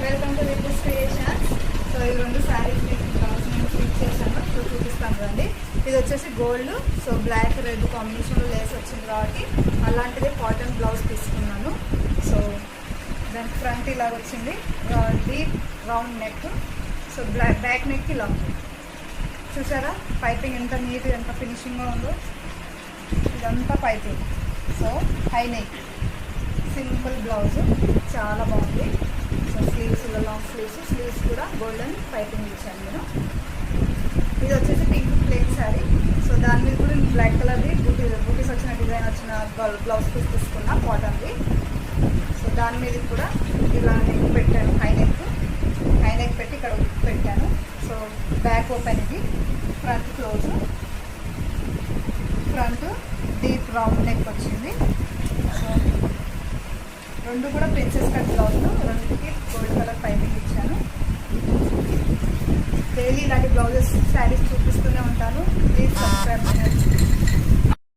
Welcome to విపుస్ creations. So ఈ రెండు శారీస్ మీకు బ్లౌజ్ నేను స్టిచ్ చేశాను. సో చూపిస్తాను రండి. ఇది వచ్చేసి గోల్డ్, సో బ్లాక్ రెడ్ కాంబినేషన్లో లేస్ వచ్చింది కాబట్టి అలాంటిదే కాటన్ బ్లౌజ్ తీసుకున్నాను. సో దాని ఫ్రంట్ ఇలా వచ్చింది, deep round neck. So back neck ఇలా ఉంది. చూసారా పైపింగ్ ఎంత నీట్గా ఎంత ఫినిషింగ్గా ఉందో. ఇదంతా piping. So high neck simple blouse చాలా బాగుంది. సో స్లీవ్స్ లాంగ్ స్లీవ్స్ కూడా గోల్డెన్ పైపింగ్ ఇచ్చాను నేను. ఇది వచ్చేసి పింక్ ప్లెయిన్ శారీ. సో దాని మీద కూడా బ్లాక్ కలర్ది బూటీస్ వచ్చిన డిజైన్ వచ్చిన బ్లౌజ్ పీస్ తీసుకున్నా కాటన్ది. సో దాని మీద కూడా ఇలా నెక్ పెట్టాను, హై నెక్ పెట్టి ఇక్కడ పెట్టాను. సో బ్యాక్ ఓపెన్, ఇది front close, front deep round neck వచ్చింది. సో రెండు కూడా ప్రిన్సెస్ కట్ బ్లౌజ్లు, రెండుకి గోల్డ్ కలర్ పైపింగ్ ఇచ్చాను. డైలీ ఇలాంటి బ్లౌజెస్ శారీస్ చూపిస్తూనే ఉంటాను.